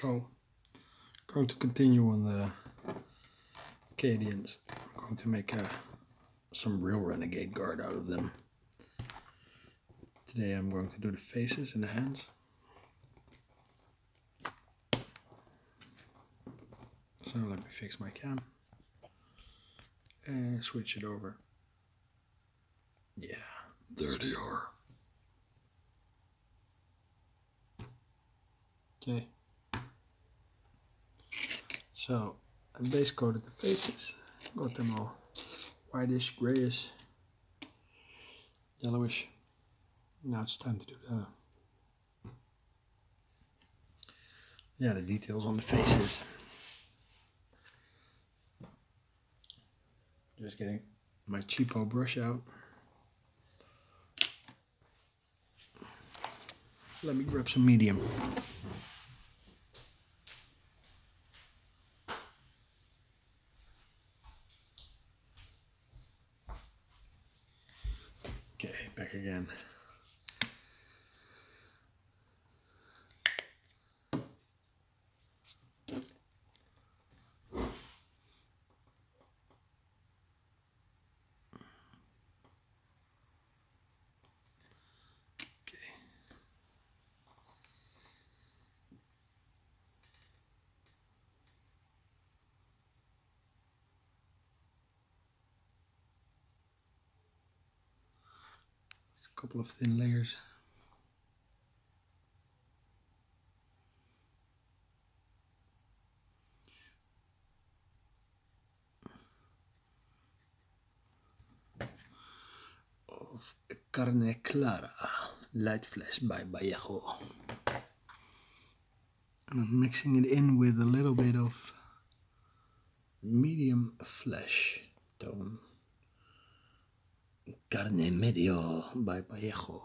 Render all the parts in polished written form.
So, going to continue on the Cadians. I'm going to make some real Renegade Guard out of them. Today I'm going to do the faces and the hands. So let me fix my cam and switch it over. Yeah, there they are. Okay. So I base coated the faces, got them all whitish, grayish, yellowish. Now it's time to do the details on the faces. Just getting my cheapo brush out. Let me grab some medium. Okay, back again. Couple of thin layers. Of Carne Clara, Light Flesh by Vallejo. And I'm mixing it in with a little bit of medium flesh tone. Carne Medio by Vallejo.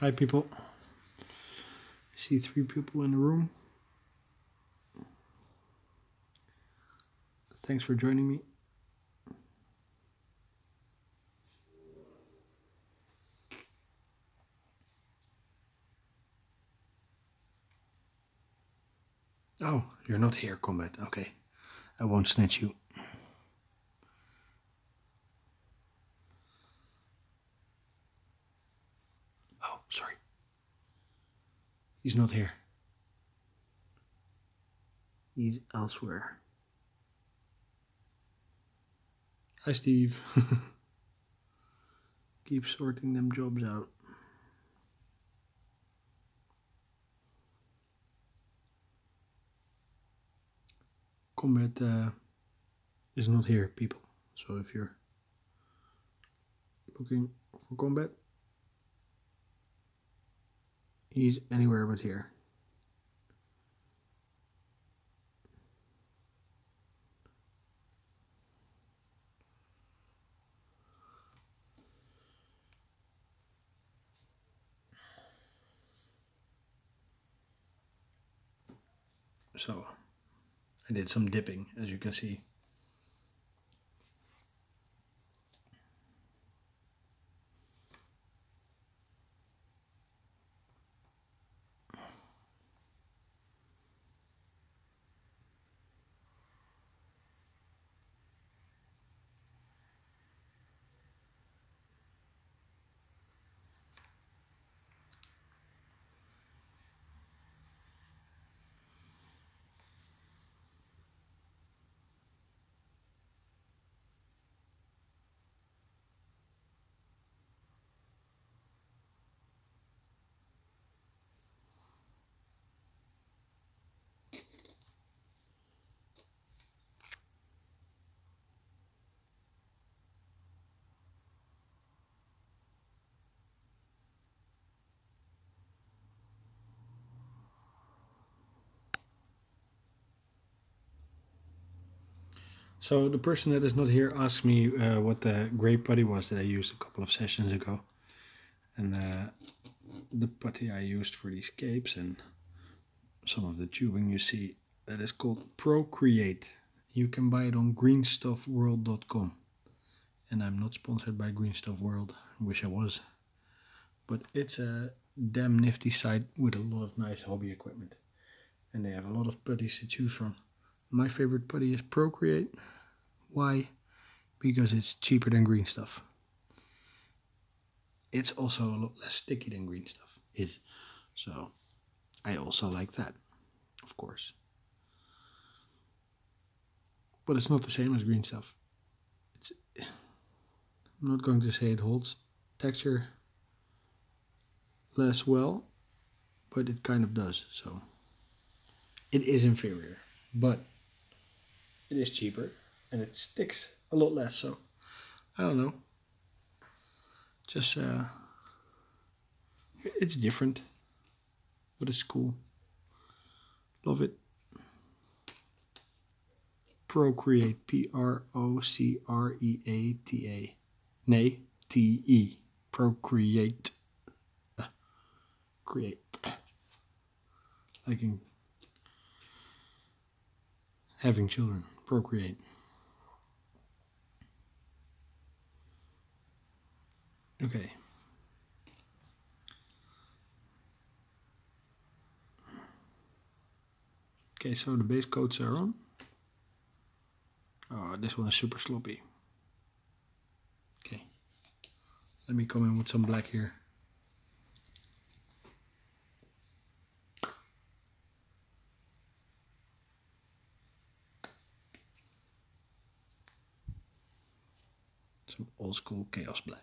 Hi people. I see 3 people in the room. Thanks for joining me. Oh, you're not here, Combat. Okay. I won't snatch you. Oh, sorry. He's not here. He's elsewhere. Hi, Steve. Keep sorting them jobs out. Combat is not here, people. So if you're looking for Combat, he's anywhere but here. So I did some dipping, as you can see. So the person that is not here asked me what the gray putty was that I used a couple of sessions ago. And the putty I used for these capes and some of the tubing you see, that is called Procreate. You can buy it on greenstuffworld.com. And I'm not sponsored by Green Stuff World. I wish I was. But it's a damn nifty site with a lot of nice hobby equipment. And they have a lot of putties to choose from. My favorite putty is Procreate. Why? Because it's cheaper than Green Stuff. It's also a lot less sticky than Green Stuff is. So I also like that, of course. But it's not the same as Green Stuff. I'm not going to say it holds texture less well, but it kind of does. So it is inferior, but it is cheaper and it sticks a lot less. So I don't know. Just it's different, but it's cool. Love it. Procreate, Procreata. Nay, Te. Procreate. Create. Like in having children. Procreate. Okay. Okay, so the base coats are on. Oh, this one is super sloppy. Okay. Let me come in with some black here. Some old school chaos black.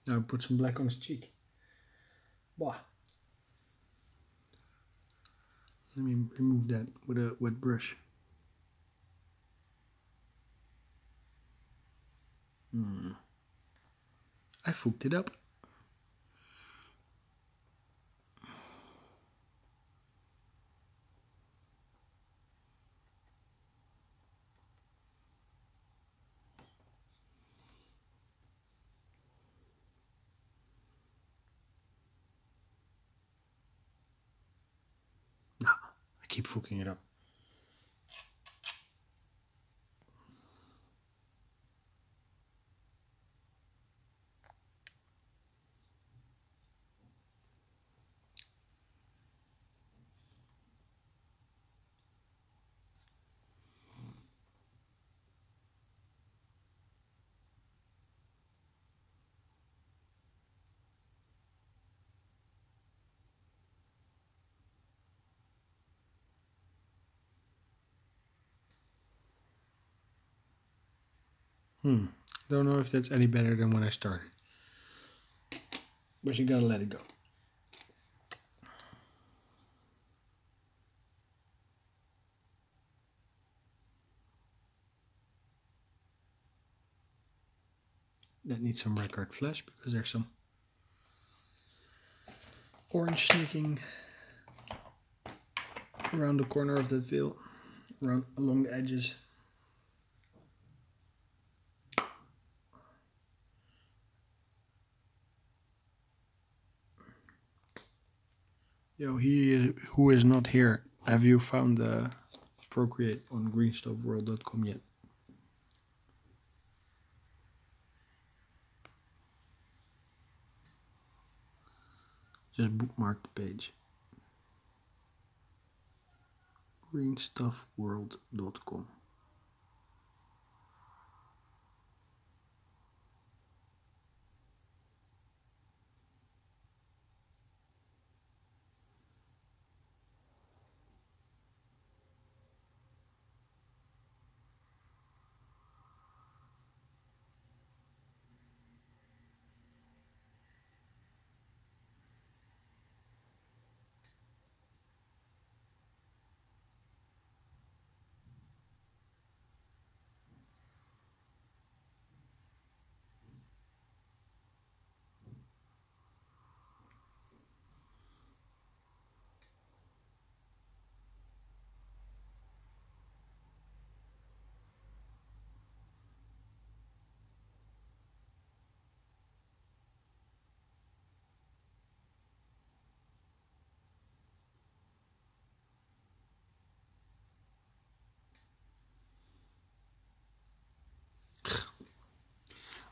Now put some black on his cheek. Bah. Let me remove that with a wet brush. I fucked it up. Nah, I keep fucking it up. Don't know if that's any better than when I started. But you gotta let it go. That needs some record flash because there's some orange sneaking around the corner of that veil, along the edges. Yo, who is not here, have you found the Procreate on greenstuffworld.com yet? Just bookmark the page. greenstuffworld.com.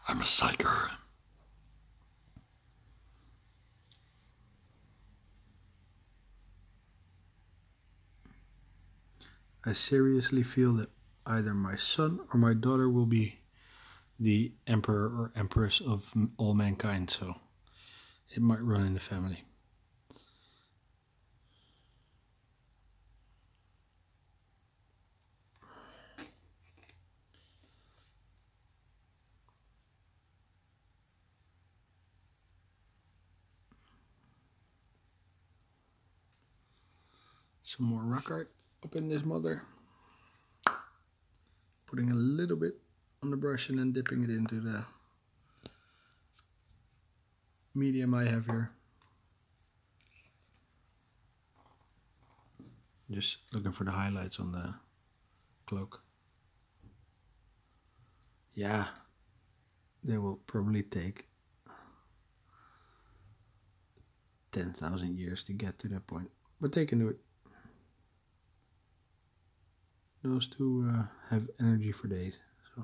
I'm a psyker. I seriously feel that either my son or my daughter will be the emperor or empress of all mankind, so it might run in the family. Some more rock art up in this mother. Putting a little bit on the brush and then dipping it into the medium I have here. Just looking for the highlights on the cloak. Yeah, they will probably take 10,000 years to get to that point, but they can do it. Those two have energy for days. So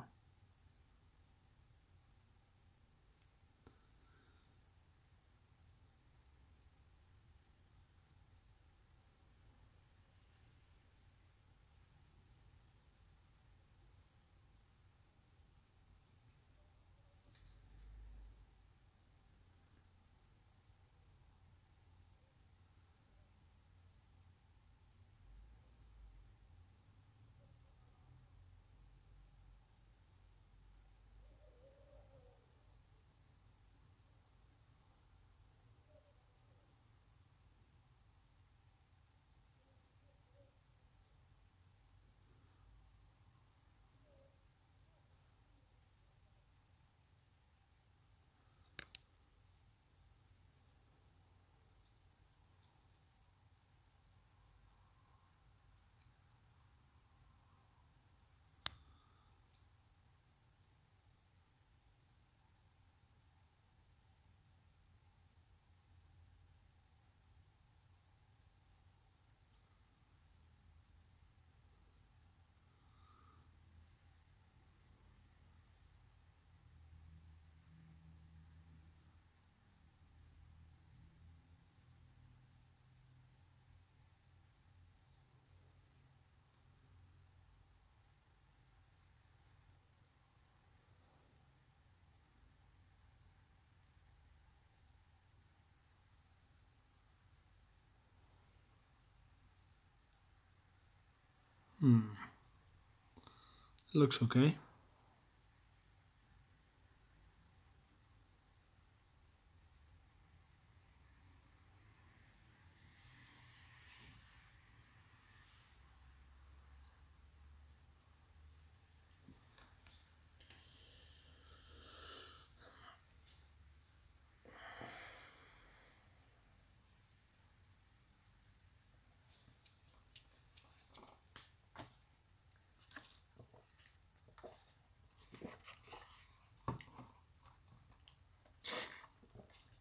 it looks okay.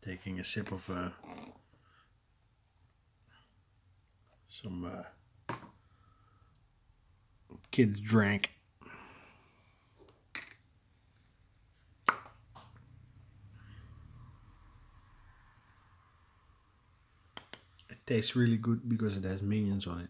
Taking a sip of some kids drank. It tastes really good because it has minions on it.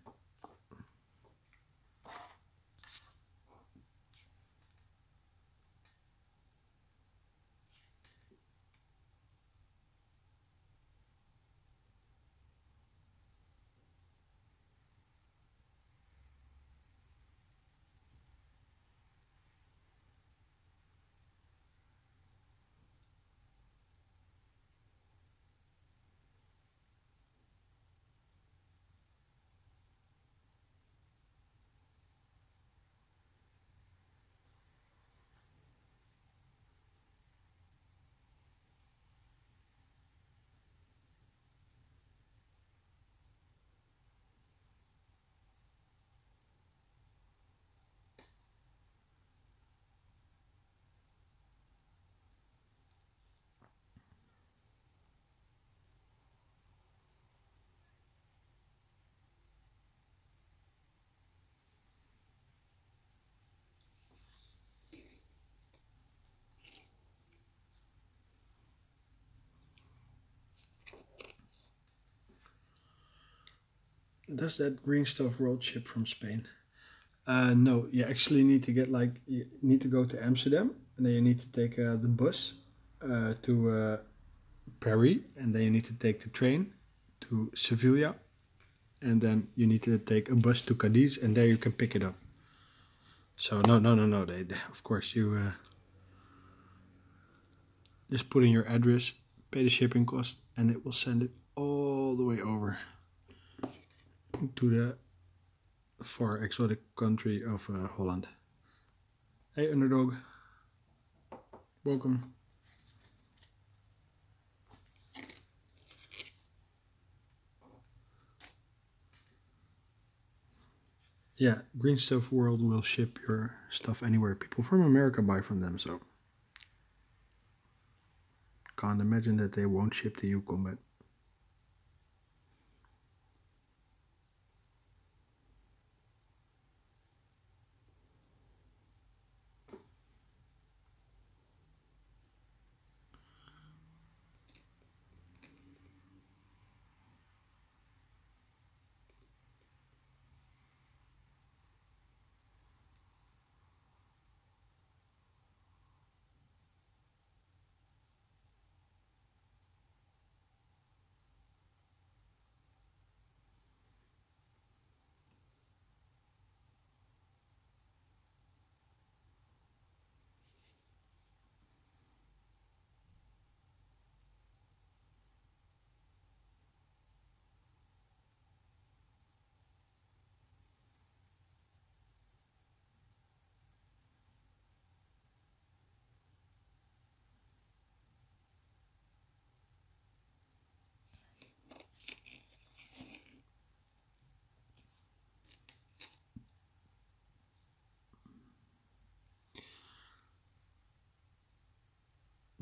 Does that Green Stuff World ship from Spain? No, you actually need to get like you need to go to Amsterdam, and then you need to take the bus to Paris, and then you need to take the train to Sevilla, and then you need to take a bus to Cadiz, and there you can pick it up. So no. They of course you just put in your address, pay the shipping cost, and it will send it all the way over to the far exotic country of Holland. Hey Underdog, welcome. Yeah, Green Stuff World will ship your stuff anywhere. People from America buy from them, so can't imagine that they won't ship to you, Combat.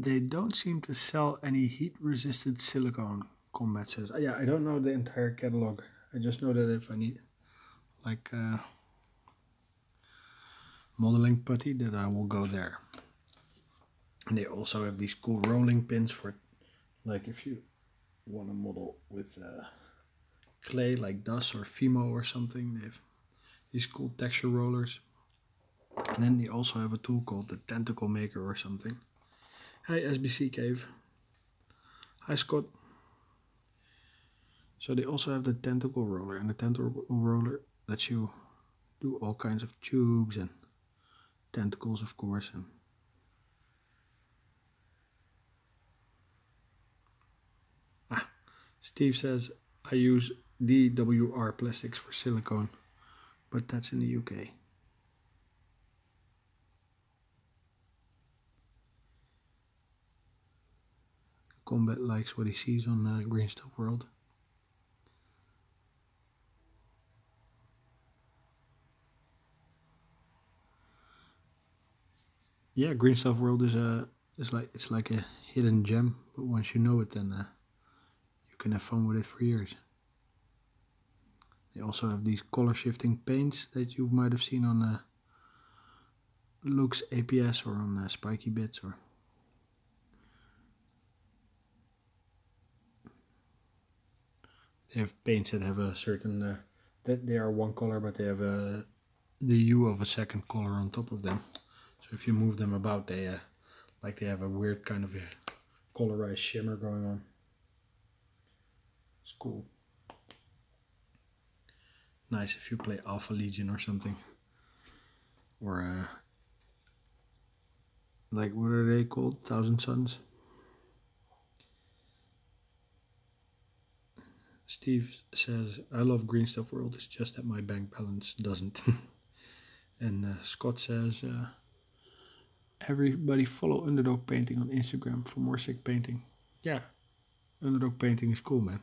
They don't seem to sell any heat-resistant silicone, Combat says. Yeah, I don't know the entire catalog. I just know that if I need like modeling putty, that I will go there. And they also have these cool rolling pins for, like if you want to model with clay like DAS or Fimo or something. They have these cool texture rollers. And then they also have a tool called the Tentacle Maker or something. Hi SBC Cave. Hi Scott. So they also have the tentacle roller, and the tentacle roller lets you do all kinds of tubes and tentacles, of course. And Steve says I use DWR plastics for silicone, but that's in the UK. Combat likes what he sees on Green Stuff World. Yeah, Green Stuff World is like a hidden gem, but once you know it, then you can have fun with it for years. They also have these color shifting paints that you might have seen on Lux APS or on Spiky Bits or. They have paints that have a certain that they are one color, but they have the hue of a second color on top of them. So if you move them about, they have a weird kind of a colorized shimmer going on. It's cool. Nice if you play Alpha Legion or something, or like what are they called? Thousand Suns. Steve says, I love Green Stuff World, it's just that my bank balance doesn't. And Scott says, everybody follow Underdog Painting on Instagram for more sick painting. Yeah, Underdog Painting is cool, man.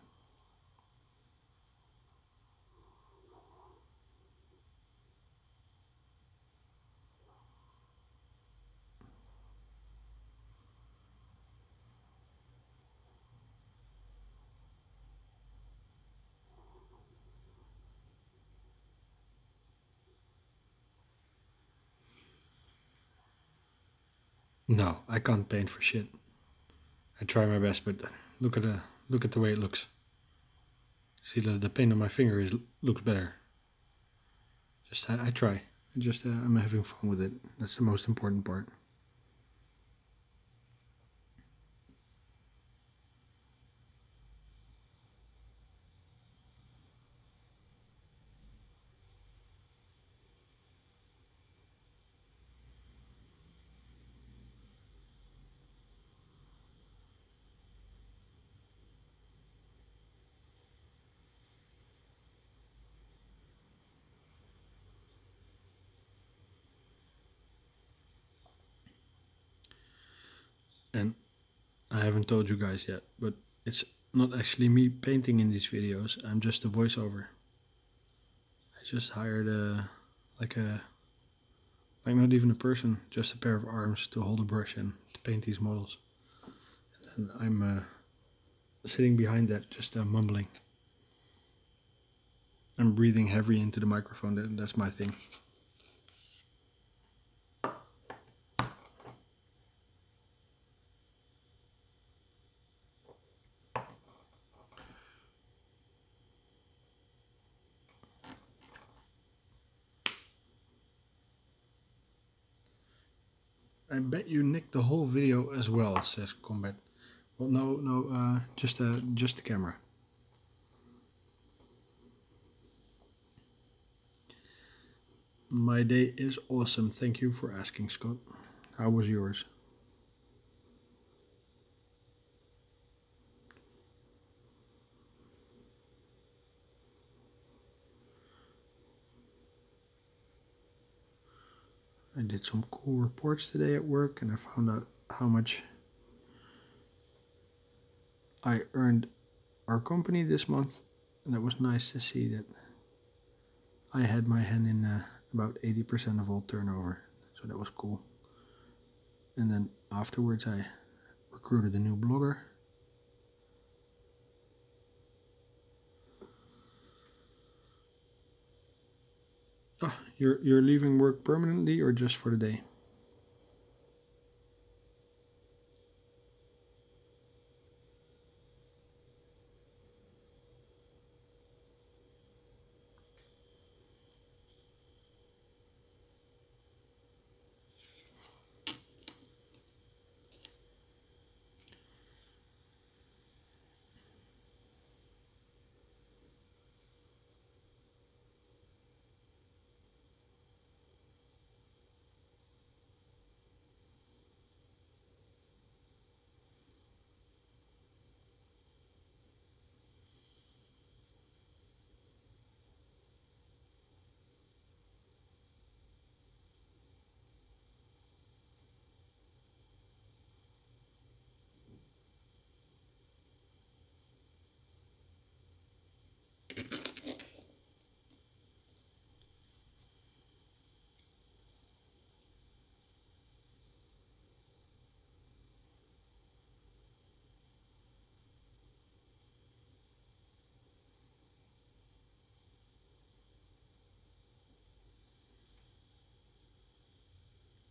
No, I can't paint for shit. I try my best, but look at the way it looks. See, the paint on my finger looks better. Just I try. I'm having fun with it. That's the most important part. And I haven't told you guys yet, but it's not actually me painting in these videos. I'm just a voiceover. I just hired like not even a person, just a pair of arms to hold a brush and to paint these models. And I'm sitting behind that, just mumbling. I'm breathing heavy into the microphone. That's my thing. I bet you nicked the whole video as well, says Combat. Well, no, just the camera. My day is awesome. Thank you for asking, Scott. How was yours? I did some cool reports today at work, and I found out how much I earned our company this month, and that was nice to see that I had my hand in about 80% of all turnover, so that was cool. And then afterwards I recruited a new blogger. Oh, you're leaving work permanently or just for the day?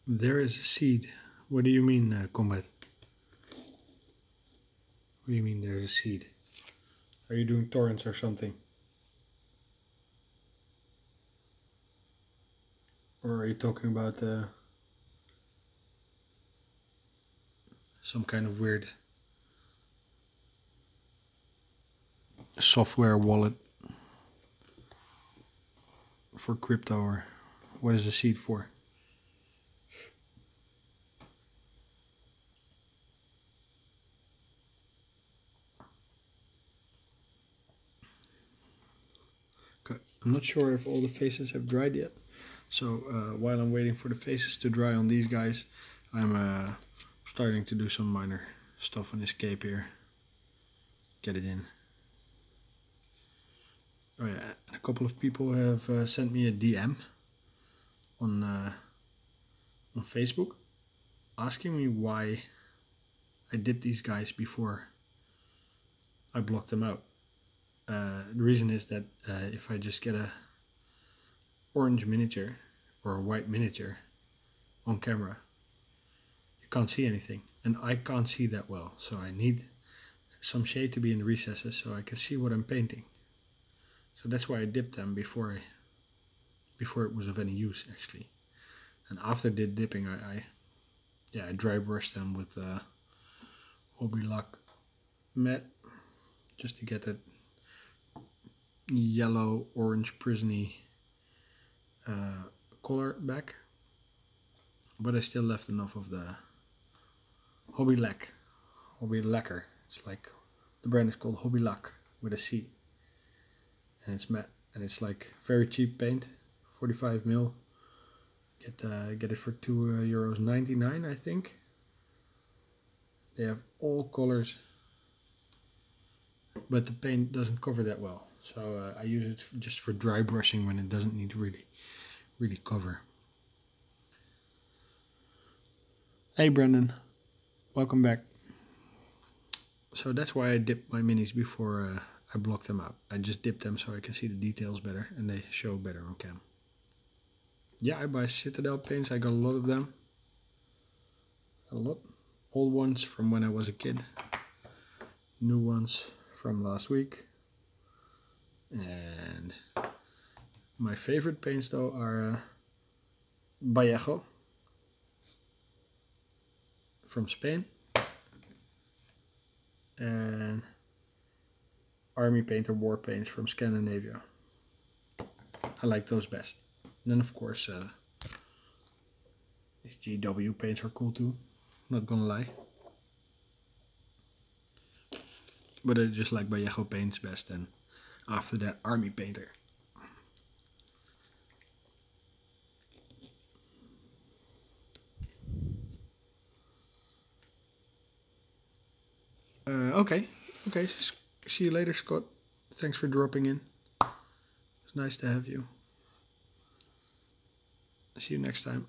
There is a seed. What do you mean, Combat? What do you mean there's a seed? Are you doing torrents or something? Or are you talking about some kind of weird software wallet for crypto, or what is the seed for? Okay. I'm not sure if all the faces have dried yet, so while I'm waiting for the faces to dry on these guys, I'm starting to do some minor stuff on this cape here. Get it in. Oh yeah, a couple of people have sent me a DM on Facebook asking me why I did these guys before I blocked them out. The reason is that if I just get a orange miniature or a white miniature on camera, you can't see anything, and I can't see that well, so I need some shade to be in the recesses so I can see what I'm painting. So that's why I dipped them before it was of any use actually. And after the dipping, I dry brushed them with Hobby Lock matte just to get that yellow orange prisony color back. But I still left enough of the Hobby Lacquer. It's like the brand is called Hobby Lock with a C, and it's matte, and it's like very cheap paint, 45 mil. Get it for €2.99, I think. They have all colors, but the paint doesn't cover that well. So I use it just for dry brushing when it doesn't need to really cover. Hey Brendan, welcome back. So that's why I dip my minis before I block them out. I just dip them so I can see the details better and they show better on cam. Yeah, I buy Citadel paints. I got a lot of them. A lot. Old ones from when I was a kid. New ones from last week. And my favorite paints though are Vallejo from Spain. And Army Paint or War Paints from Scandinavia. I like those best. And then of course these GW paints are cool too, not gonna lie. But I just like Vallejo paints best, and after that Army Painter. Okay, see you later, Scott. Thanks for dropping in. It's nice to have you. See you next time.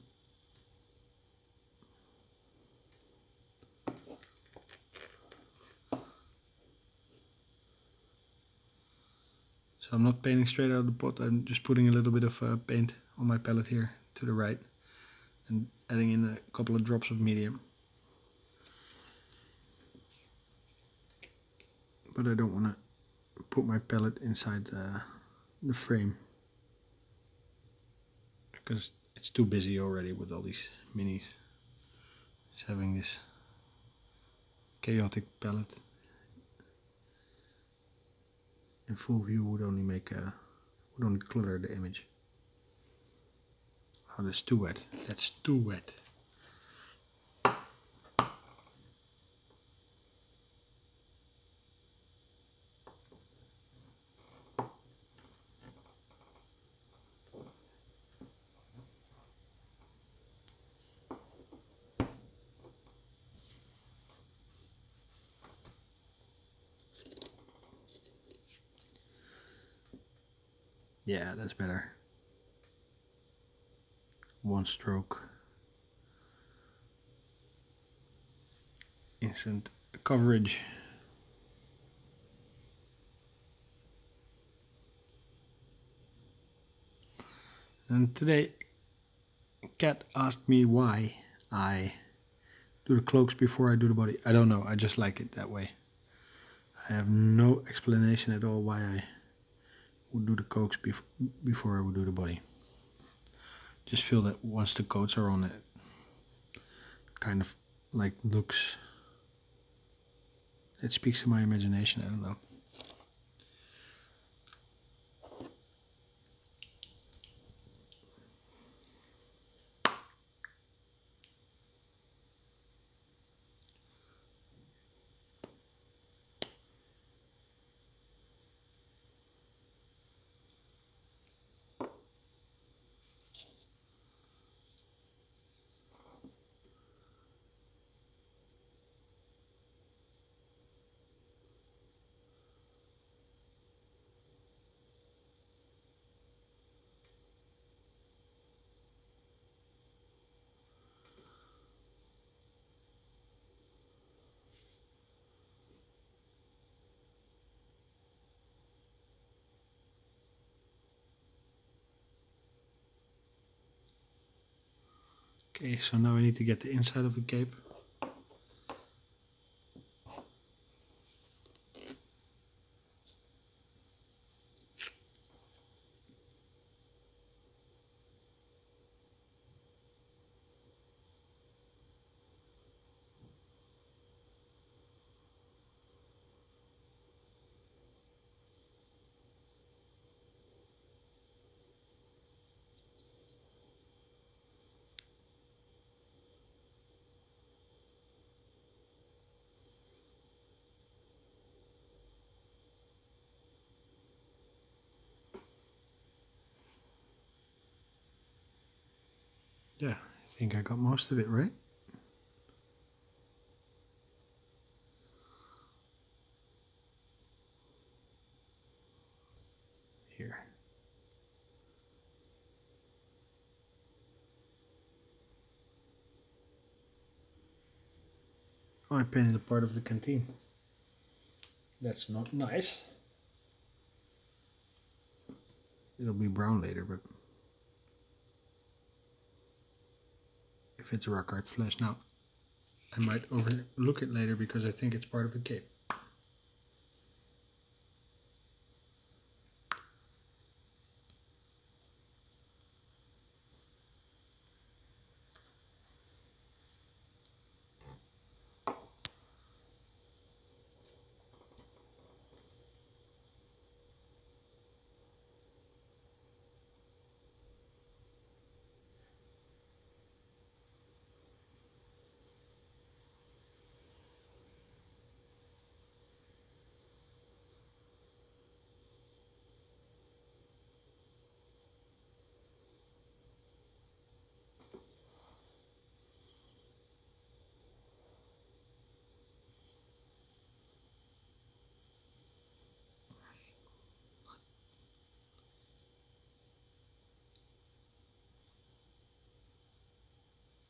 So I'm not painting straight out of the pot, I'm just putting a little bit of paint on my palette here to the right and adding in a couple of drops of medium. But I don't want to put my palette inside the frame because it's too busy already with all these minis. Just having this chaotic palette in full view would only clutter the image. Oh, that's too wet. That's too wet. Yeah, that's better. One stroke. Instant coverage. And today, Kat asked me why I do the cloaks before I do the body. I don't know, I just like it that way. I have no explanation at all why I would do the coats before I would do the body. Just feel that once the coats are on, it kind of like looks, it speaks to my imagination, I don't know. Okay, so now I need to get the inside of the cape. Yeah, I think I got most of it right. Here. Oh, I painted a part of the canteen. That's not nice. It'll be brown later, but if it's a rock art flash now, I might overlook it later because I think it's part of the cape.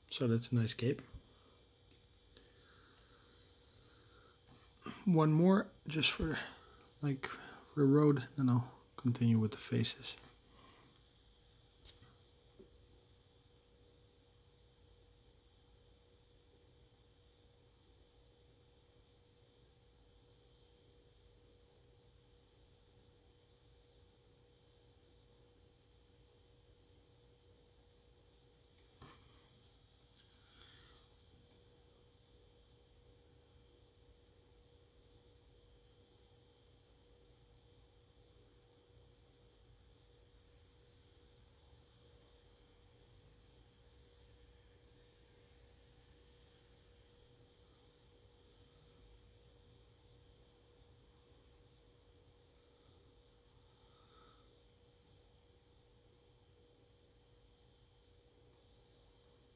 So that's a nice cape. One more just for for the road, and I'll continue with the faces.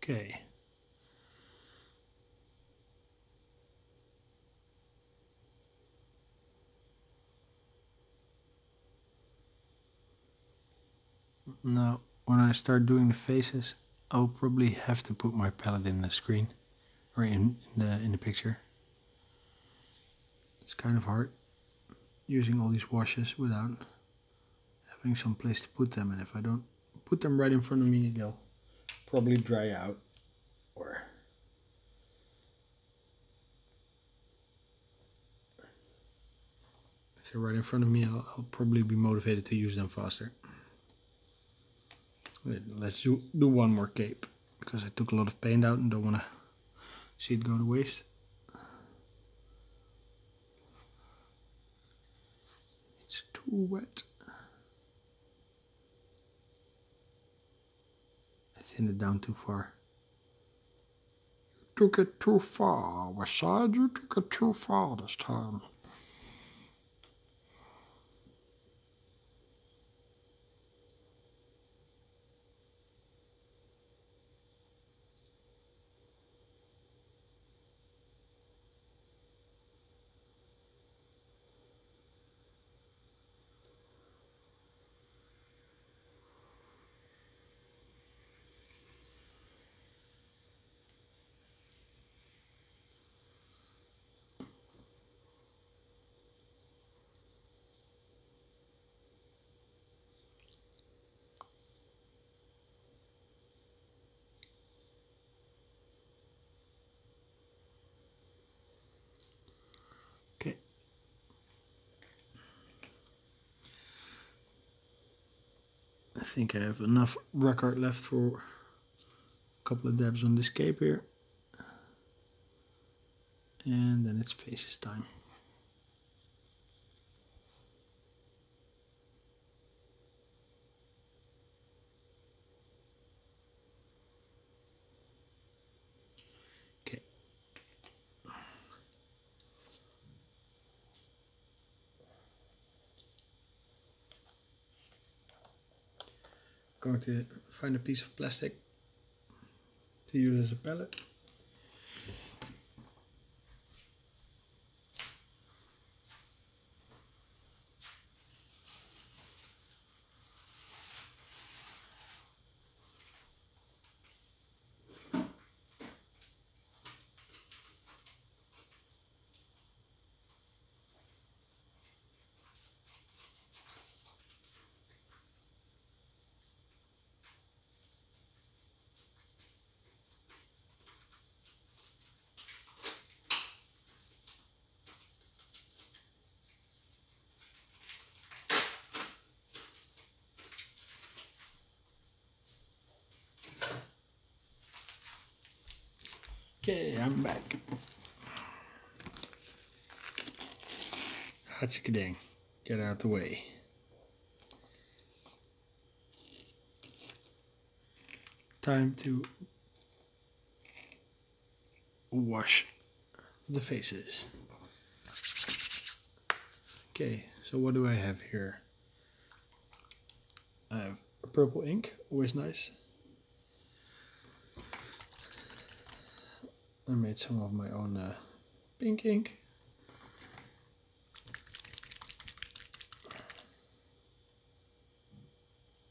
Okay. Now, when I start doing the faces, I'll probably have to put my palette in the screen or in the picture. It's kind of hard using all these washes without having some place to put them, and if I don't put them right in front of me, they'll probably dry out, or if they're right in front of me, I'll probably be motivated to use them faster. Let's do one more cape, because I took a lot of paint out and don't want to see it go to waste. It's too wet. I thinned it down too far. You took it too far, Westside. You took it too far this time. Okay. I think I have enough rock art left for a couple of dabs on this cape here. And then it's faces time. Okay. Going to find a piece of plastic to use as a palette. Okay, I'm back. Hartstikke ding. Get out the way. Time to wash the faces. Okay, so what do I have here? I have purple ink, always nice. I made some of my own pink ink.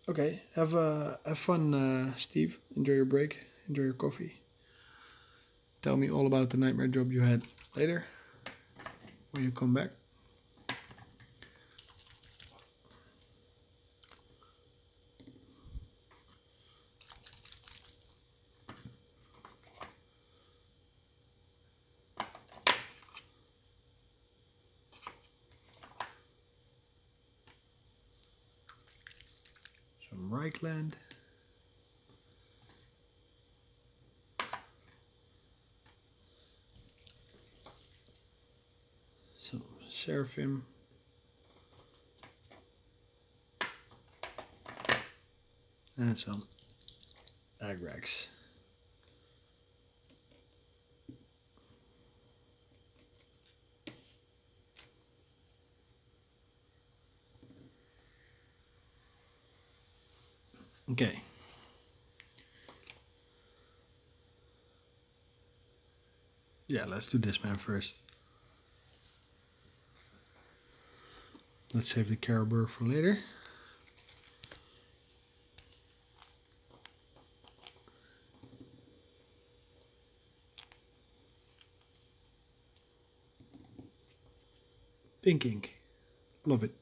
Okay, have fun, Steve. Enjoy your break. Enjoy your coffee. Tell me all about the nightmare job you had later when you come back. Some Reichland. Some Seraphim. And some Agrax. Okay. Yeah, let's do this man first. Let's save the Carroburg for later. Pink ink. Love it.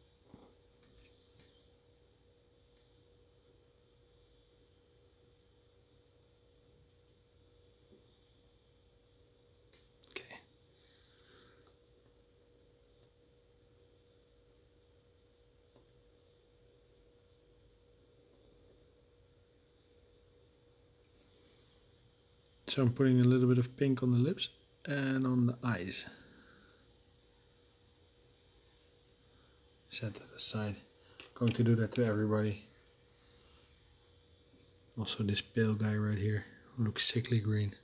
Okay. So I'm putting a little bit of pink on the lips and on the eyes. Set that aside. Going to do that to everybody. Also this pale guy right here who looks sickly green.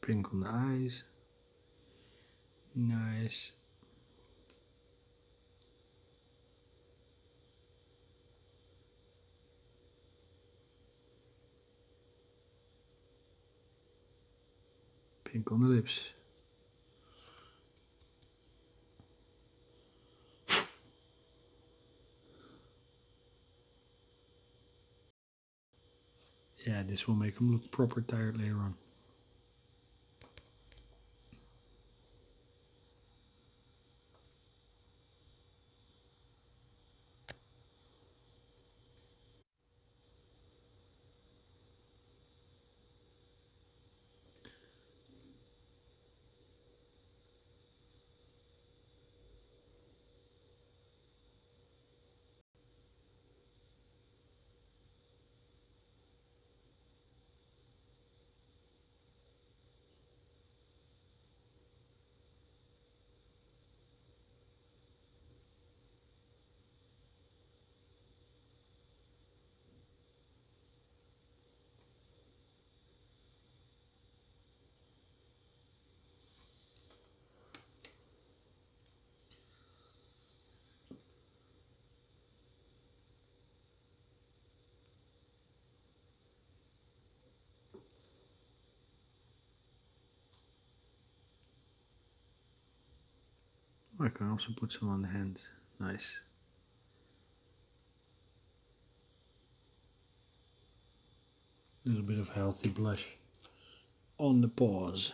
Pink on the eyes. Nice. Pink on the lips. Yeah, this will make him look proper tired later on. I can also put some on the hands. Nice. A little bit of healthy blush on the paws.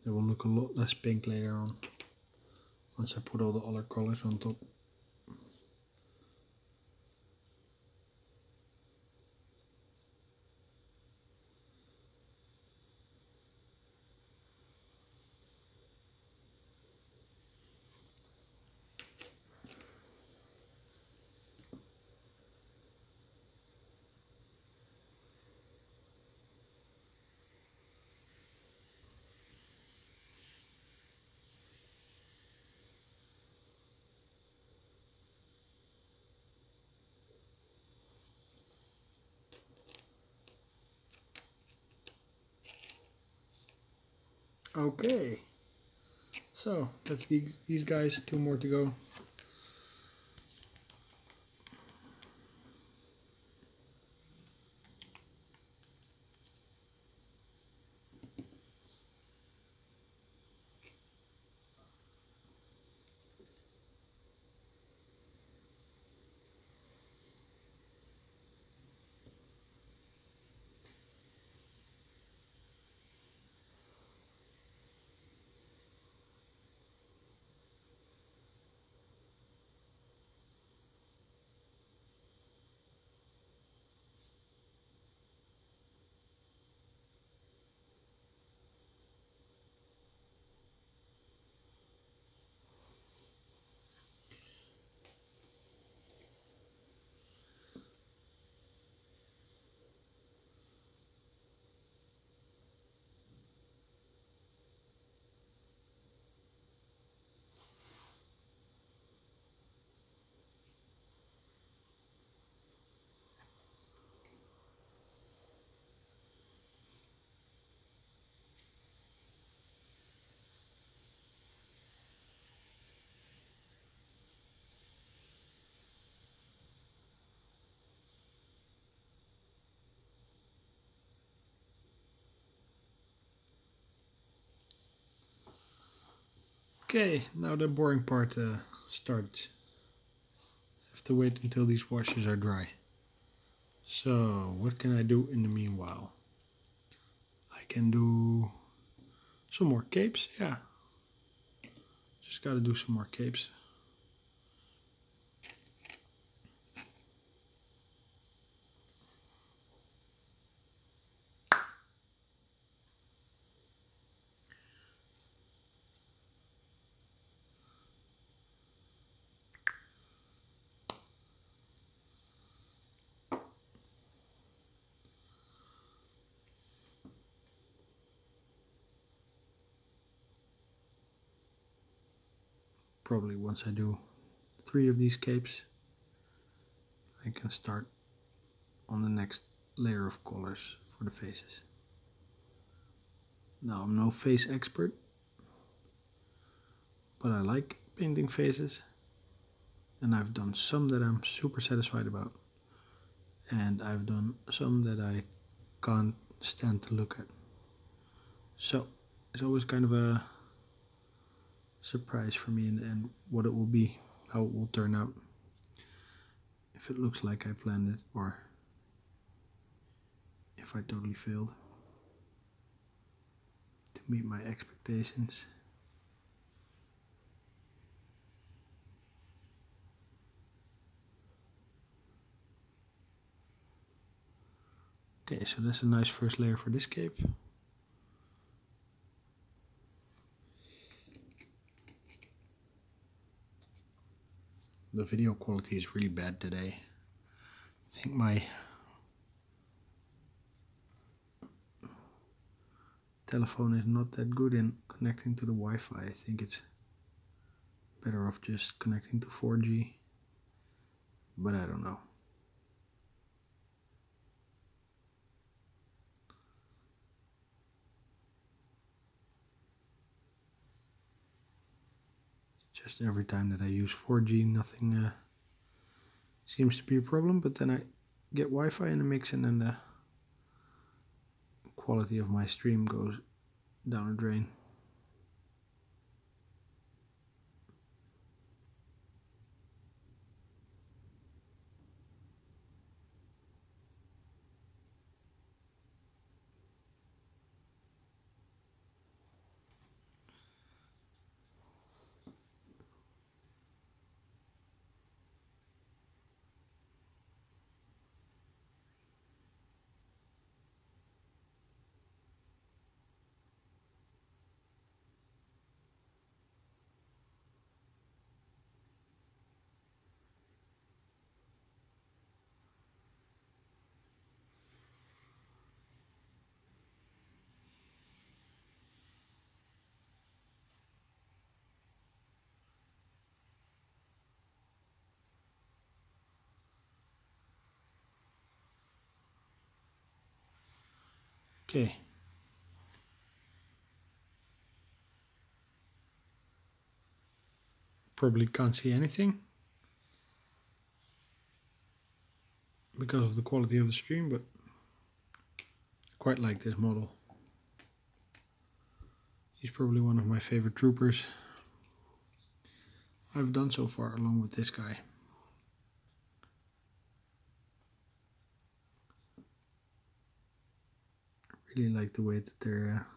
They will look a lot less pink later on, once I put all the other colors on top. Okay, so that's these guys, 2 more to go. Okay, now the boring part starts. Have to wait until these washes are dry. So, what can I do in the meanwhile? I can do some more capes, yeah. Just gotta do some more capes. Probably once I do 3 of these capes, I can start on the next layer of colors for the faces. Now, I'm no face expert, but I like painting faces, and I've done some that I'm super satisfied about, and I've done some that I can't stand to look at. So it's always kind of a surprise for me in the end what it will be, how it will turn out, if it looks like I planned it or if I totally failed to meet my expectations. Okay, so that's a nice first layer for this cape. The video quality is really bad today. I think my telephone is not that good in connecting to the Wi-Fi. I think it's better off just connecting to 4G, but I don't know. Just every time that I use 4G, nothing seems to be a problem, but then I get Wi-Fi in the mix and then the quality of my stream goes down the drain. Okay. Probably can't see anything because of the quality of the stream, but I quite like this model. He's probably one of my favorite troopers I've done so far, along with this guy. Really like the way that their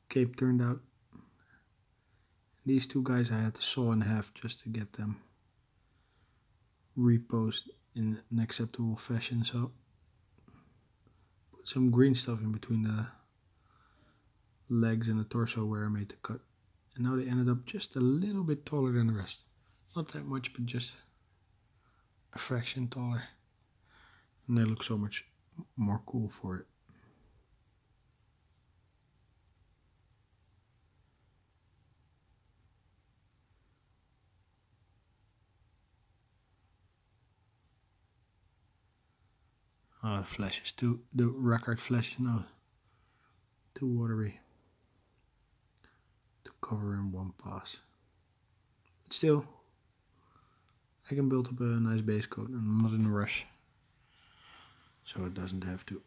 cape turned out. These two guys I had to saw in half just to get them reposed in an acceptable fashion, so put some green stuff in between the legs and the torso where I made the cut, and now they ended up just a little bit taller than the rest. Not that much, but just a fraction taller, and they look so much more cool for it. Oh, the flesh is the Rackard flesh is now too watery to cover in one pass. But still, I can build up a nice base coat and I'm not in a rush. So it doesn't have to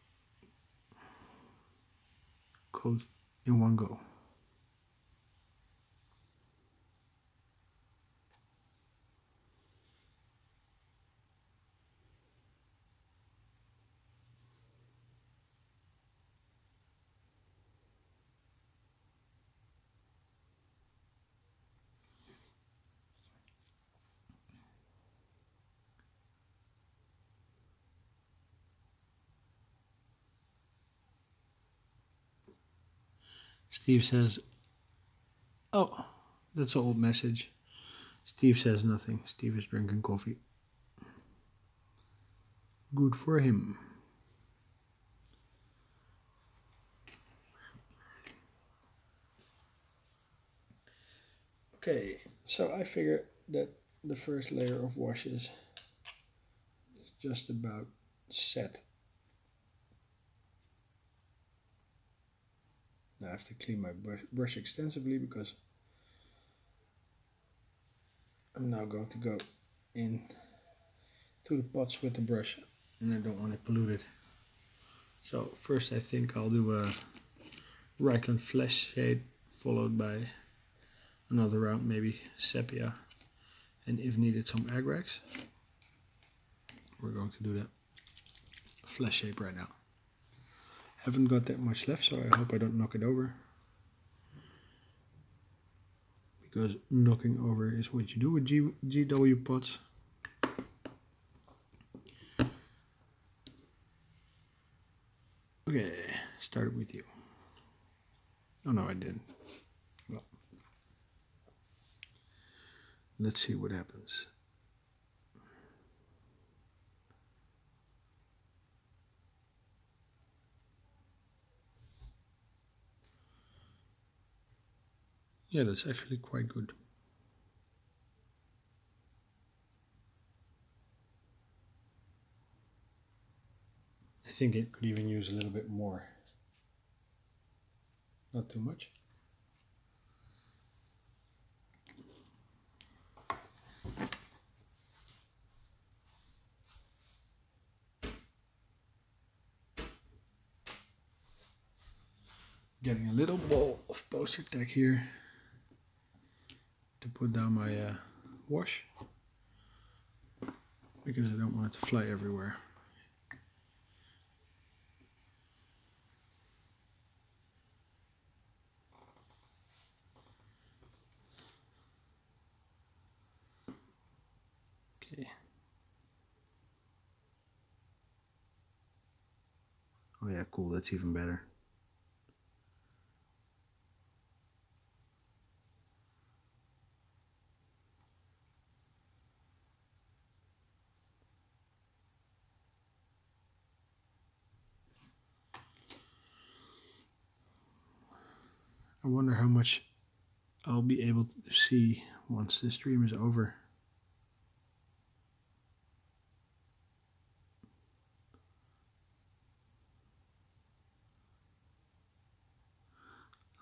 coat in one go. Steve says, oh, that's an old message. Steve says nothing. Steve is drinking coffee. Good for him. Okay, so I figure that the first layer of washes is just about set. Now I have to clean my brush extensively because I'm now going to go in to the pots with the brush and I don't want it polluted. So first I think I'll do a Reichland Flesh shade followed by another round, maybe sepia, and if needed some Agrax. We're going to do the flesh shape right now. Haven't got that much left, so I hope I don't knock it over. Because knocking over is what you do with GW pots. Okay, started with you. Oh no, I didn't. Well, let's see what happens. Yeah, that's actually quite good. I think it could even use a little bit more. Not too much. getting a little ball of poster tack here to put down my wash, because I don't want it to fly everywhere. Okay. Oh yeah, cool, that's even better. I wonder how much I'll be able to see once the stream is over.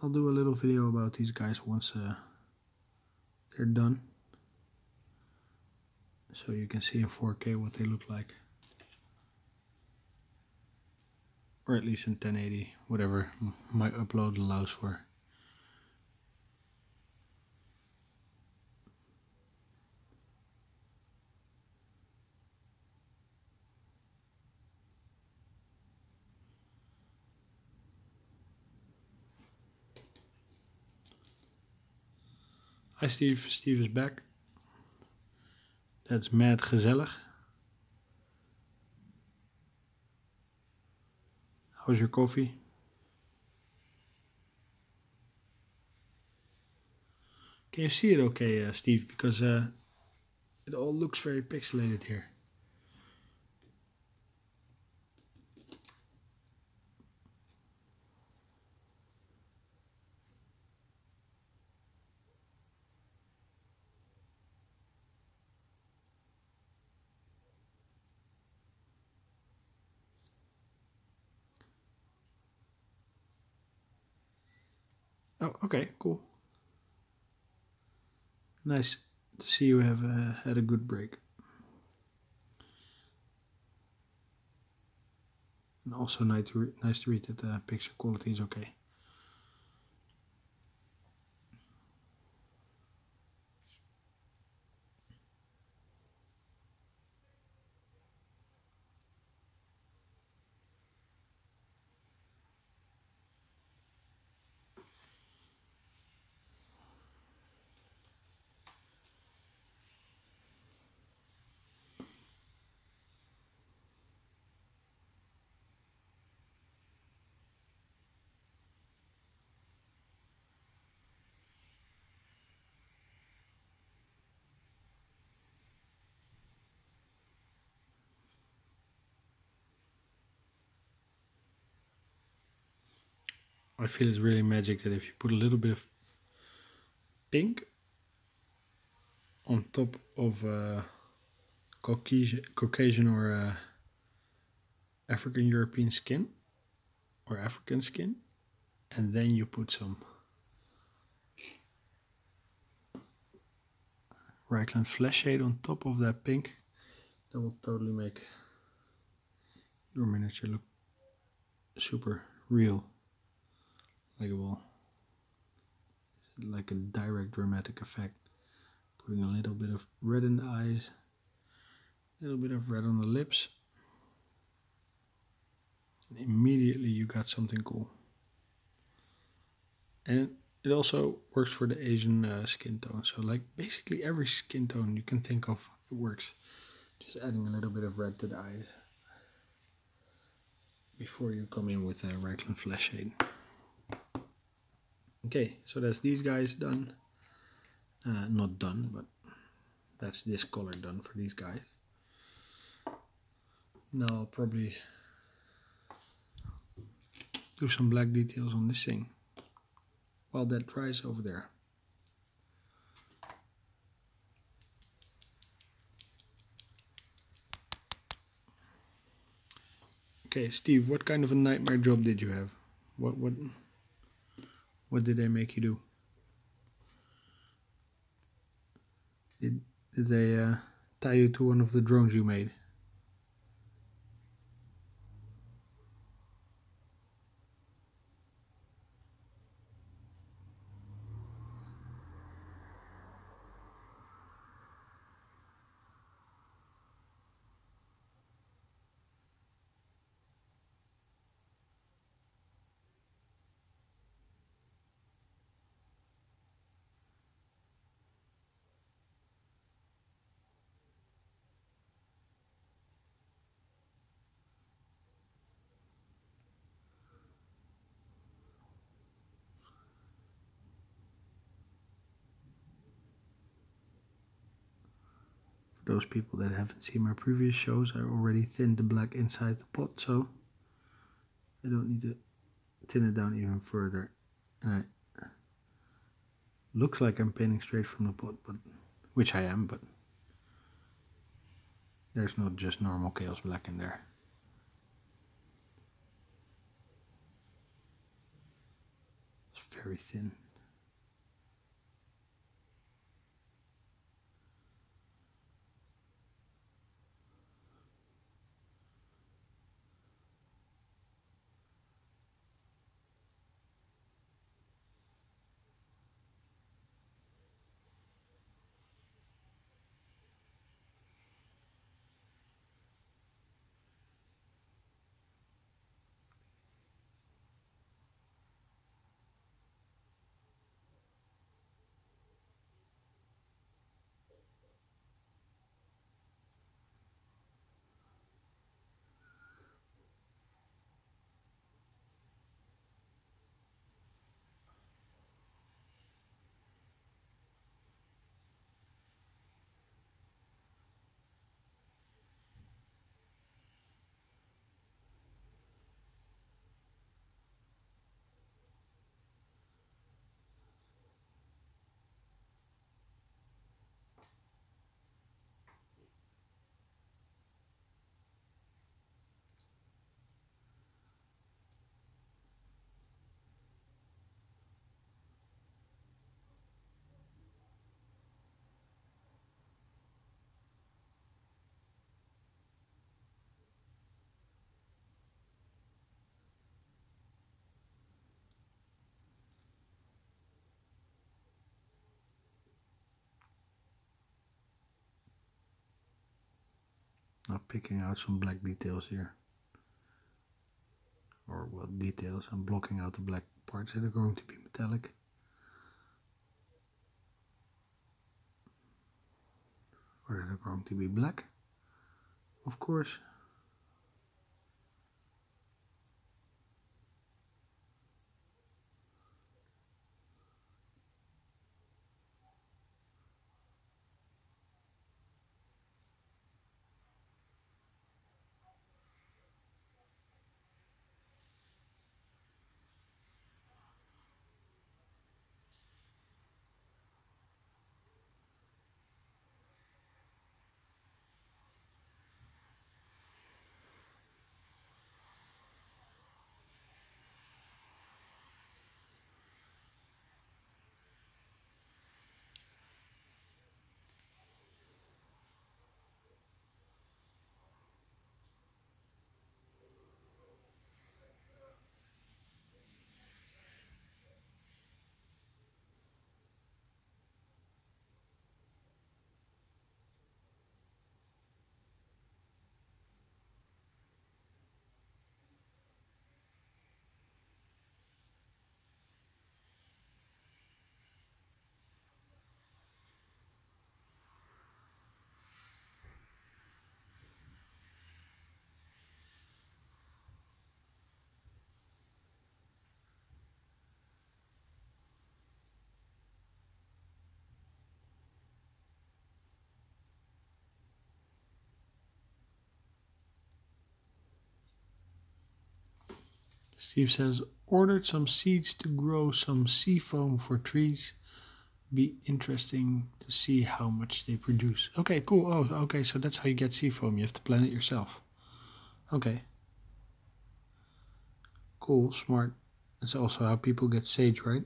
I'll do a little video about these guys once they're done, so you can see in 4K what they look like, or at least in 1080, whatever my upload allows for. Hi Steve, Steve is back. That's mad gezellig. How's your coffee? Can you see it okay, Steve? Because it all looks very pixelated here. Oh, okay, cool. Nice to see you have had a good break. And also nice to read that the picture quality is okay. I feel it's really magic that if you put a little bit of pink on top of Caucasian or African European skin or African skin, and then you put some Reichland flash shade on top of that pink, that will totally make your miniature look super real, like a direct dramatic effect. Putting a little bit of red in the eyes, a little bit of red on the lips, and immediately you got something cool. And it also works for the Asian skin tone, so like basically every skin tone you can think of, it works. Just adding a little bit of red to the eyes before you come in with a Reichland flash shade. Okay, so that's these guys done. Not done, but that's this color done for these guys. Now I'll probably do some black details on this thing while that dries over there. Okay, Steve, what kind of a nightmare job did you have? What did they make you do? Did they tie you to one of the drones you made? For those people that haven't seen my previous shows, I already thinned the black inside the pot, so I don't need to thin it down even further. And I looks like I'm painting straight from the pot, but which I am, but there's not just normal Chaos Black in there. It's very thin. Now picking out some black details here. Or well, details. I'm blocking out the black parts that are going to be metallic. Or that are going to be black, of course. Steve says, ordered some seeds to grow some seafoam for trees. Be interesting to see how much they produce. Okay, cool. Oh, okay, so that's how you get seafoam. You have to plant it yourself. Okay. Cool, smart. That's also how people get sage, right?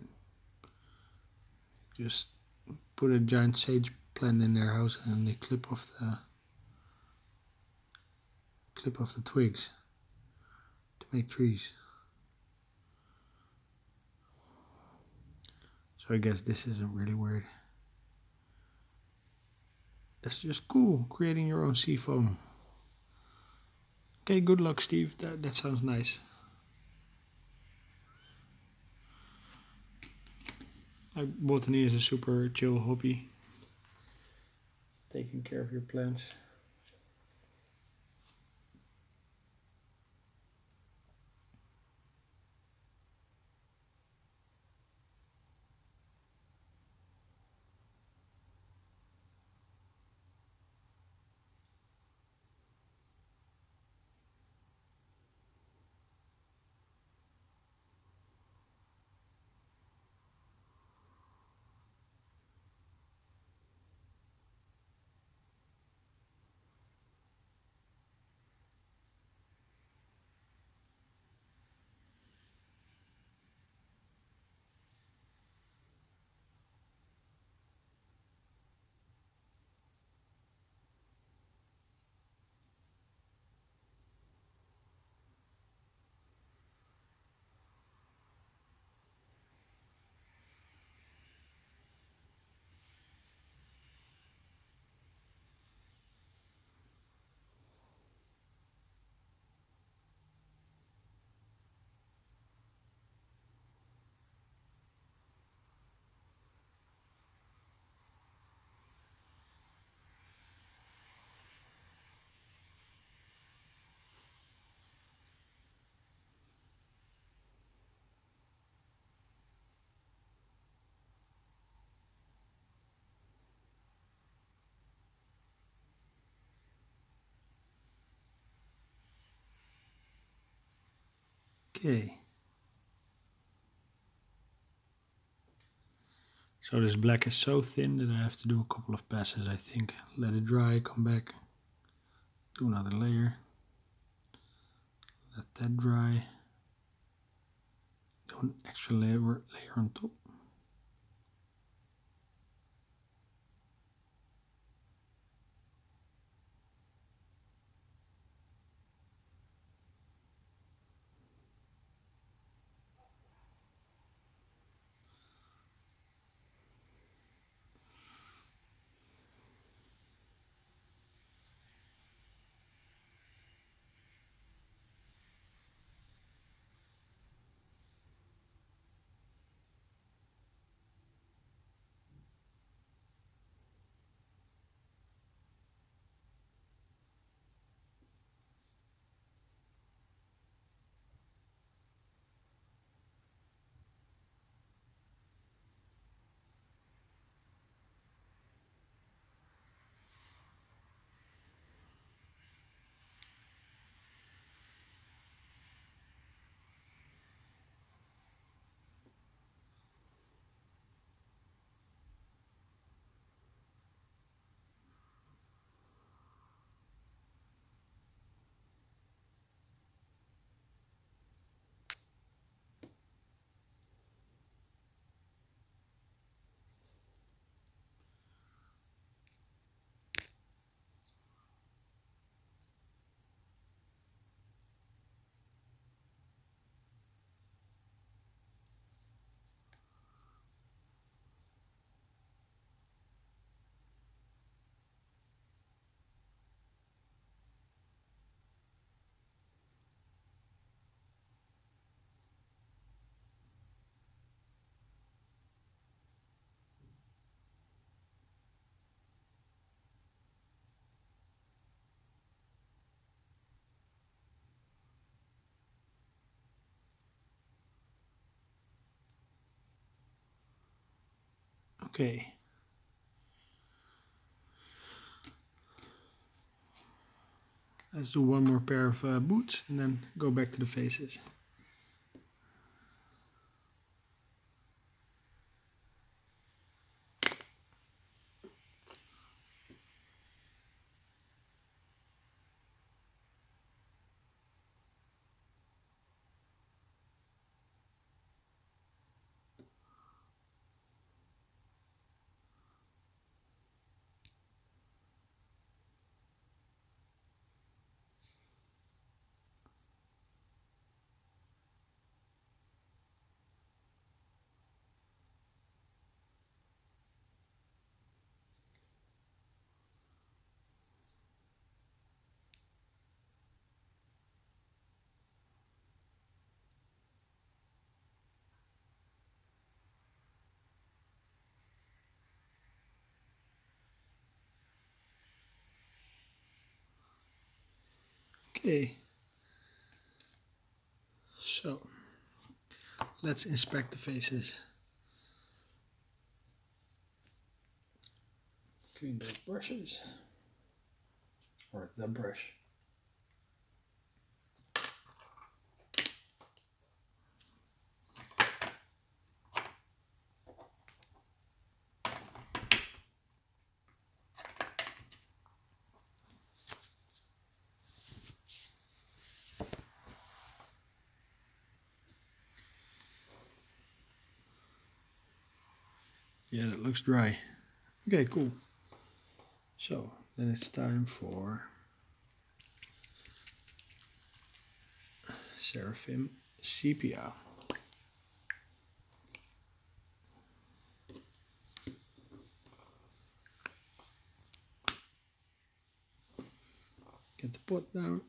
Just put a giant sage plant in their house and they clip off the twigs to make trees. So I guess this isn't really weird. That's just cool, creating your own seafoam. Okay, good luck, Steve. That sounds nice. Botany is a super chill hobby. Taking care of your plants. Okay. So this black is so thin that I have to do a couple of passes, I think. Let it dry, come back, do another layer. Let that dry. Do an extra layer on top. Okay. Let's do one more pair of boots and then go back to the faces. Okay. So let's inspect the faces. Clean those brushes, or the brush. Yeah, that looks dry. Okay, cool. So then it's time for Seraphim Sepia. Get the pot down.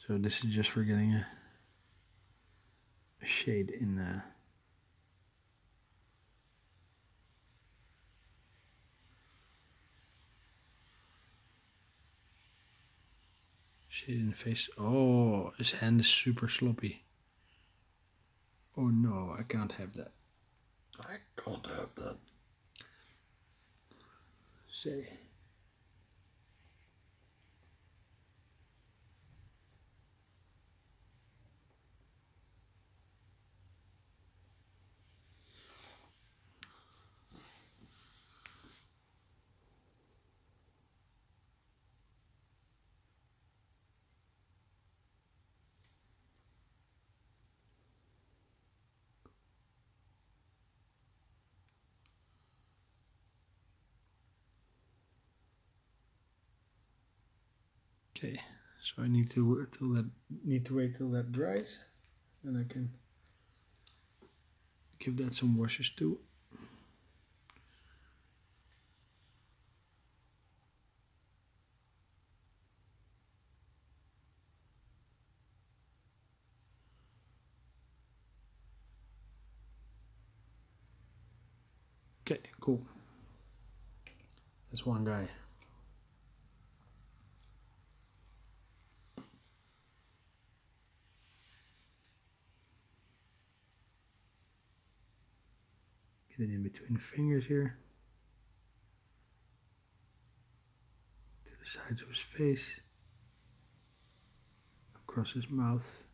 So this is just for getting a shade in Shade in the face. Oh, his hand is super sloppy. Oh no, I can't have that. I can't have that. Say. Okay, so I need to wait till that dries, and I can give that some washes too. Okay, cool. That's one guy. Get it in between the fingers here. To the sides of his face. Across his mouth.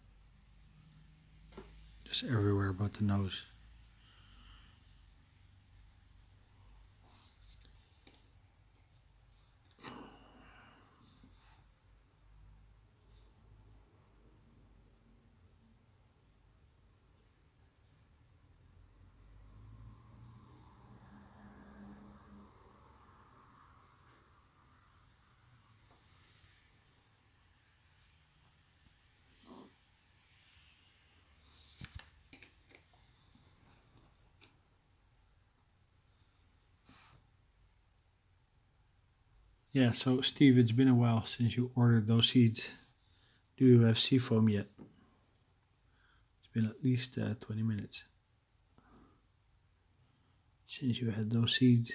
Just everywhere but the nose. Yeah, so Steve, it's been a while since you ordered those seeds. Do you have seafoam yet? It's been at least 20 minutes since you had those seeds.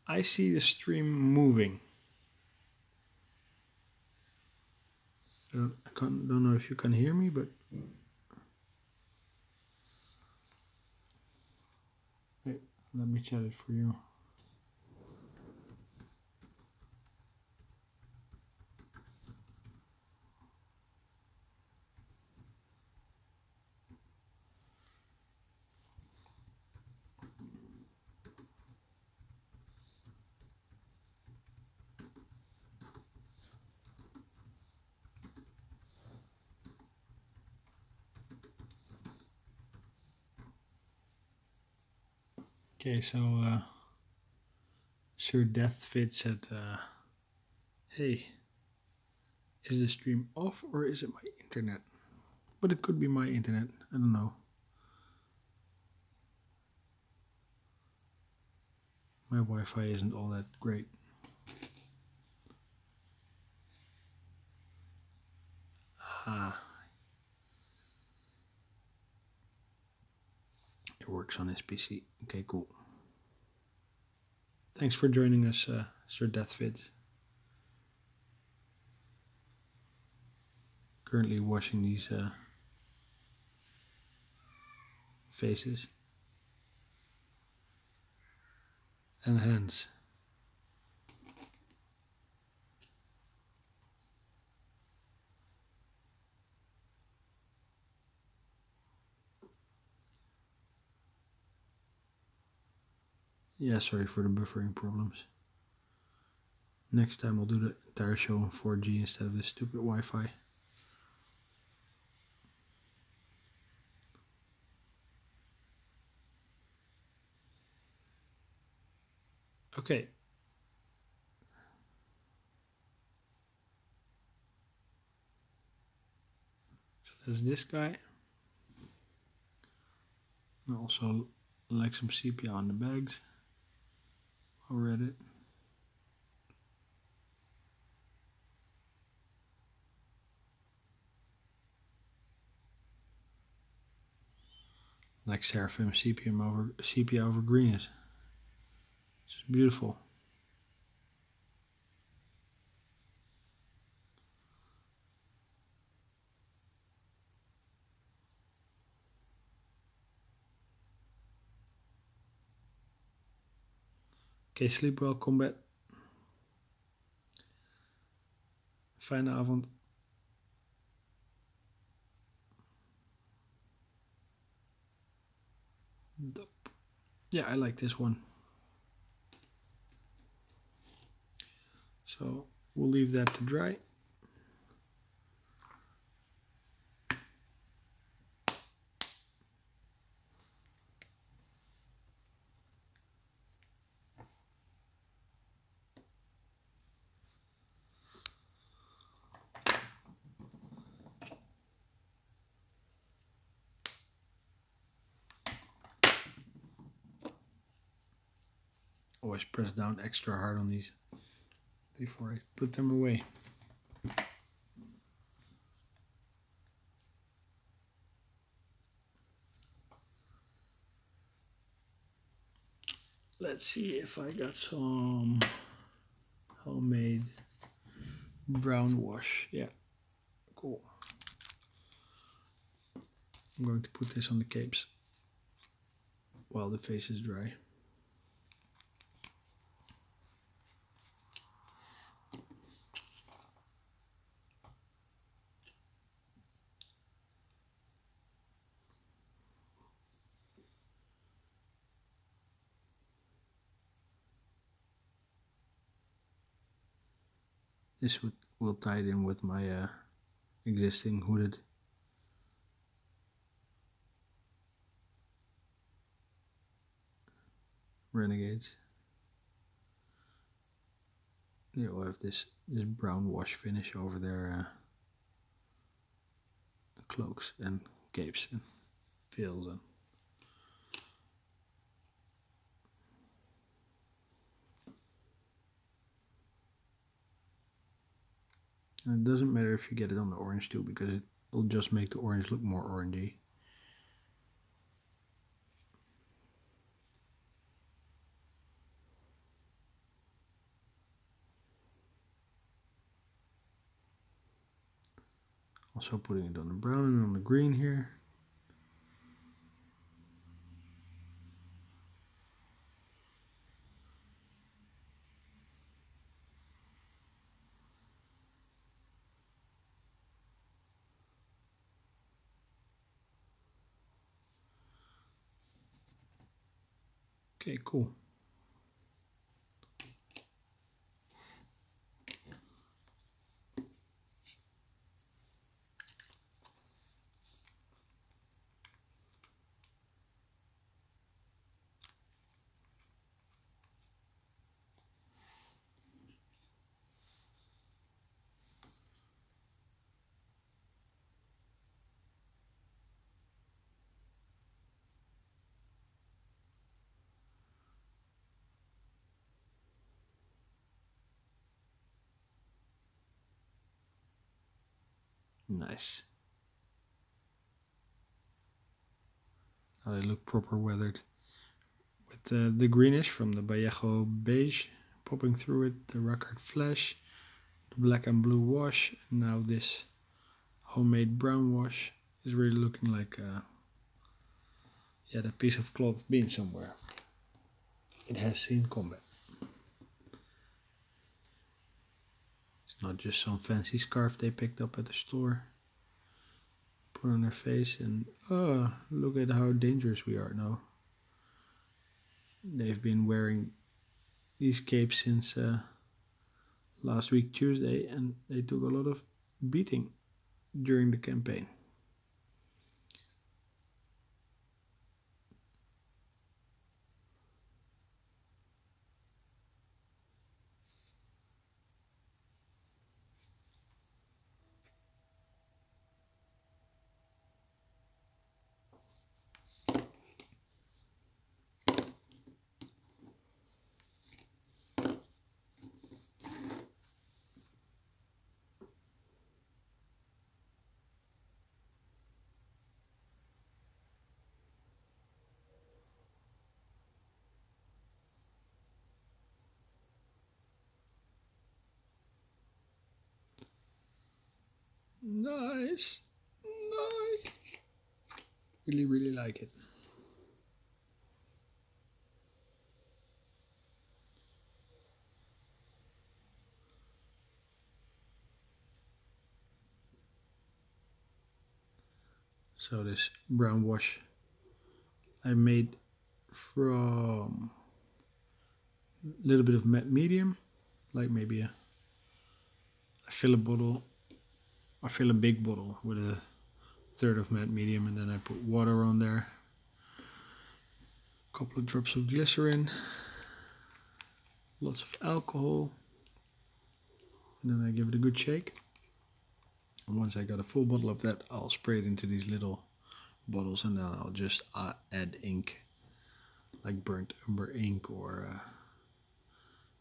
I see the stream moving. Don't know if you can hear me, but wait, let me chat it for you. Okay, so Sir Deathfit said, hey, is the stream off or is it my internet? But it could be my internet, I don't know. My Wi-Fi isn't all that great. Ah, it works on his PC. Okay, cool. Thanks for joining us, Sir Deathfit. Currently washing these faces and hands. Yeah, sorry for the buffering problems. Next time I'll do the entire show in 4G instead of this stupid Wi-Fi. Okay. So that's this guy. I also like some sepia on the bags. I read it. Like Seraphim sepia over green is. It's just beautiful. Okay, sleep well, combat. Fijne avond. Dope. Yeah, I like this one. So we'll leave that to dry. Always press down extra hard on these before I put them away. Let's see if I got some homemade brown wash. Yeah, cool. I'm going to put this on the capes while the face is dry. This will tie it in with my existing hooded Renegades. They'll have this brown wash finish over their cloaks and capes and veils. And it doesn't matter if you get it on the orange too, because it'll just make the orange look more orangey. Also putting it on the brown and on the green here. Okay, cool. Nice. Now they look proper weathered. With the greenish from the Vallejo beige popping through it, the Rockart flesh, the black and blue wash, and now this homemade brown wash is really looking like that piece of cloth being somewhere. It has seen combat. It's not just some fancy scarf they picked up at the store, put on their face, and oh, look at how dangerous we are now. They've been wearing these capes since last week Tuesday, and they took a lot of beating during the campaign. Nice. Nice. Really, really like it. So this brown wash I made from a little bit of matte medium, like maybe I fill a bottle, I fill a big bottle with a third of matte medium, and then I put water on there, a couple of drops of glycerin, lots of alcohol, and then I give it a good shake. And once I got a full bottle of that, I'll spray it into these little bottles, and then I'll just add ink, like burnt umber ink or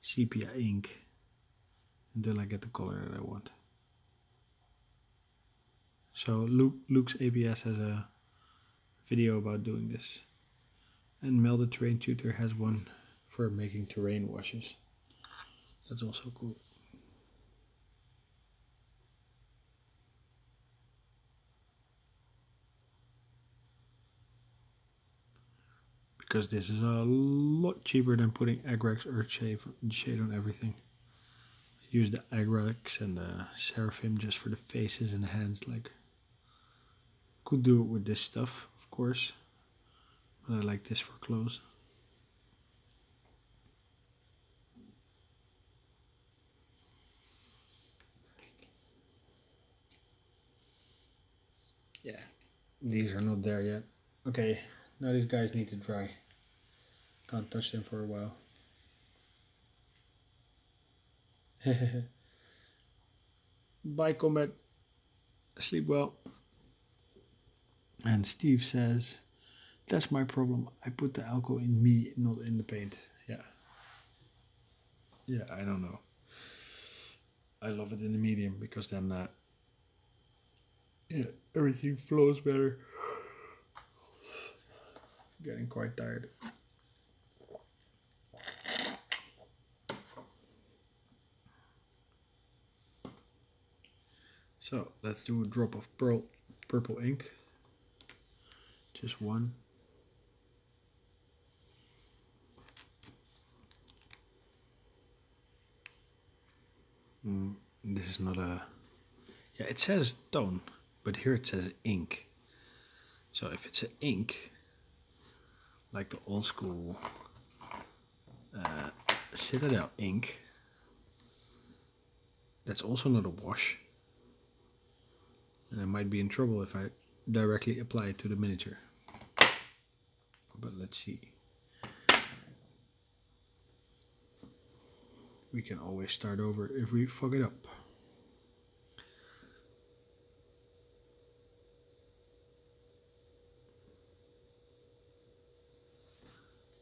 sepia ink, until I get the color that I want. So Luke's ABS has a video about doing this, and Mel the Terrain Tutor has one for making terrain washes. That's also cool. Because this is a lot cheaper than putting Agrax Earthshade on everything. I use the Agrax and the Seraphim just for the faces and the hands. Like, could do it with this stuff, of course, but I like this for clothes. Yeah, these are not there yet. Okay, now these guys need to dry. Can't touch them for a while. Bye, Combat. Sleep well. And Steve says, that's my problem. I put the alcohol in me, not in the paint. Yeah. Yeah, I don't know. I love it in the medium because then yeah, everything flows better. Getting quite tired. So let's do a drop of purple ink. Just one. This is not a... Yeah, it says tone, but here it says ink. So if it's an ink, like the old school Citadel ink, that's also not a wash. And I might be in trouble if I directly apply it to the miniature. But let's see. We can always start over if we fuck it up.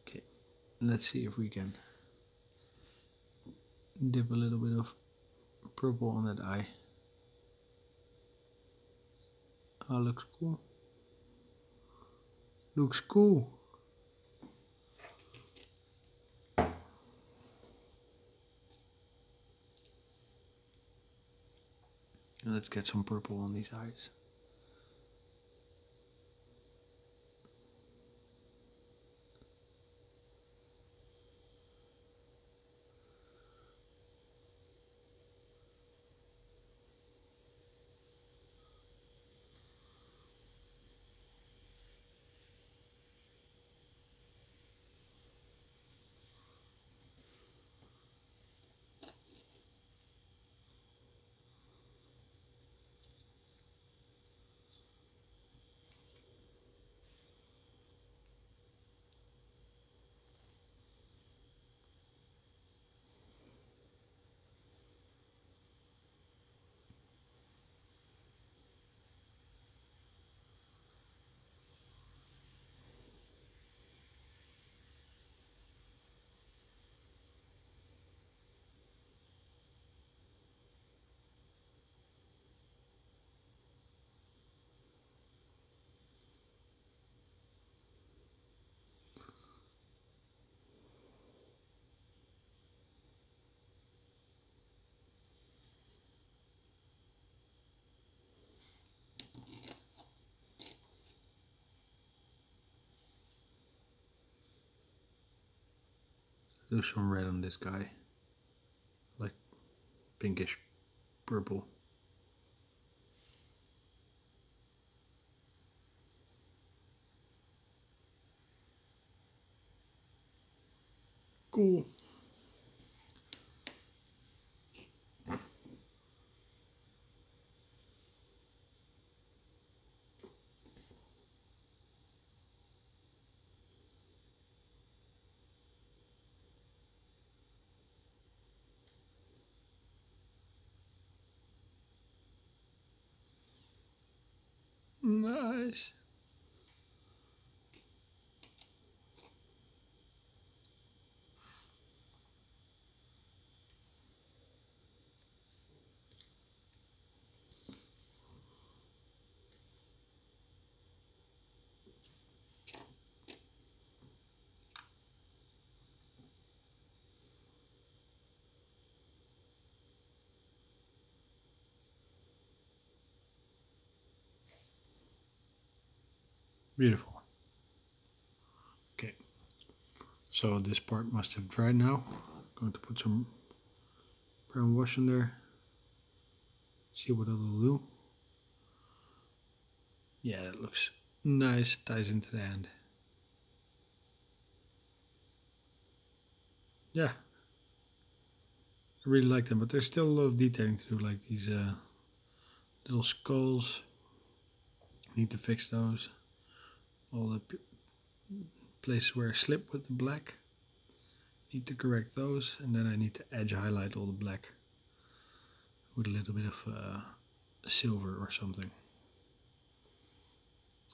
Okay, let's see if we can dip a little bit of purple on that eye. Oh, looks cool. Looks cool. Let's get some purple on these eyes. do some red on this guy, like pinkish purple. Cool. Nice. Beautiful. Okay, so this part must have dried now. Going to put some brown wash in there. See what it'll do. Yeah, that looks nice. Ties into the hand. Yeah, I really like them, but there's still a lot of detailing to do, like these little skulls. Need to fix those. All the places where I slip with the black. Need to correct those, and then I need to edge highlight all the black with a little bit of silver or something.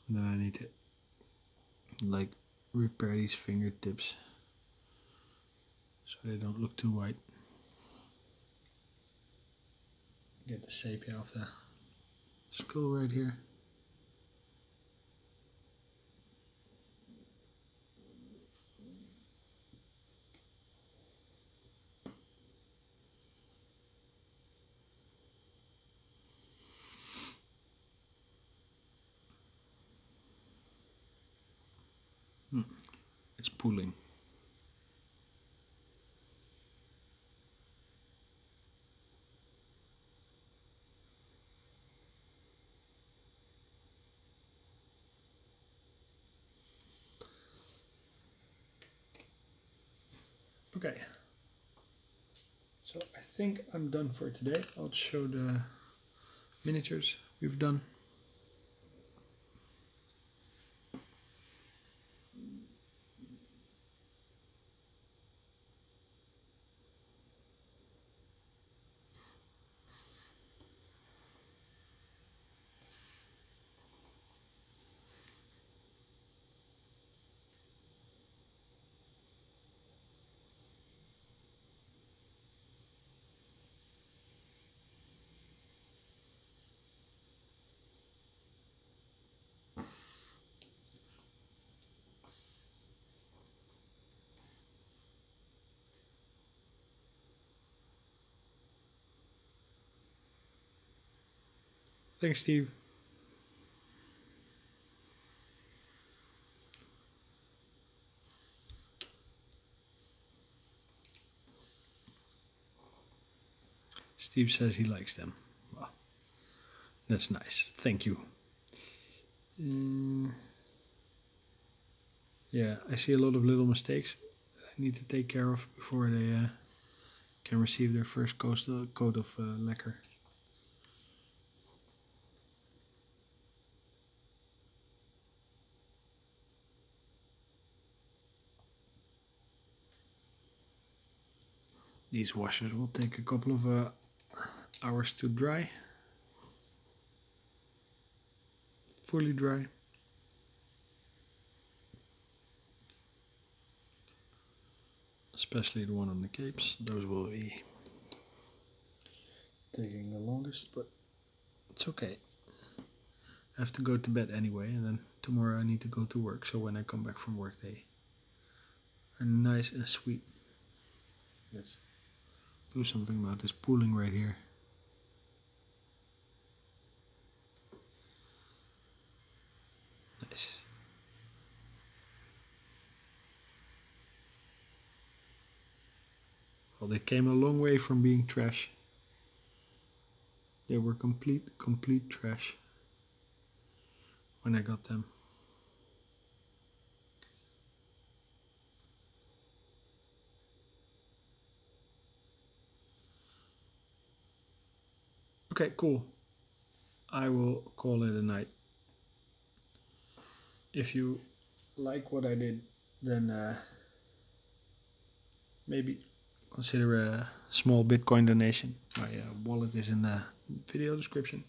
And then I need to like repair these fingertips so they don't look too white. Get the sepia off the skull right here. It's pulling. Okay, so I think I'm done for today. I'll show the miniatures we've done. Thanks, Steve. Steve says he likes them. Well, that's nice. Thank you. Yeah, I see a lot of little mistakes I need to take care of before they can receive their first coat of lacquer. These washers will take a couple of hours to dry. Fully dry. Especially the one on the capes. Those will be taking the longest, but it's okay. I have to go to bed anyway, and then tomorrow I need to go to work, so when I come back from work they are nice and sweet. Let's do something about this pooling right here. Nice. Well, they came a long way from being trash. They were complete trash when I got them. Okay, cool. I will call it a night. If you like what I did, then maybe consider a small Bitcoin donation. My wallet is in the video description.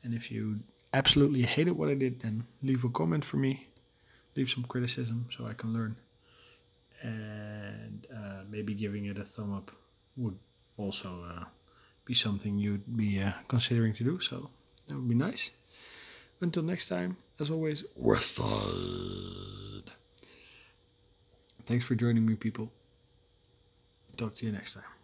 And if you absolutely hated what I did, then leave a comment for me. Leave some criticism so I can learn. And maybe giving it a thumb up would also be something you'd be considering to do. So that would be nice. Until next time, as always, Westside. Thanks for joining me, people. Talk to you next time.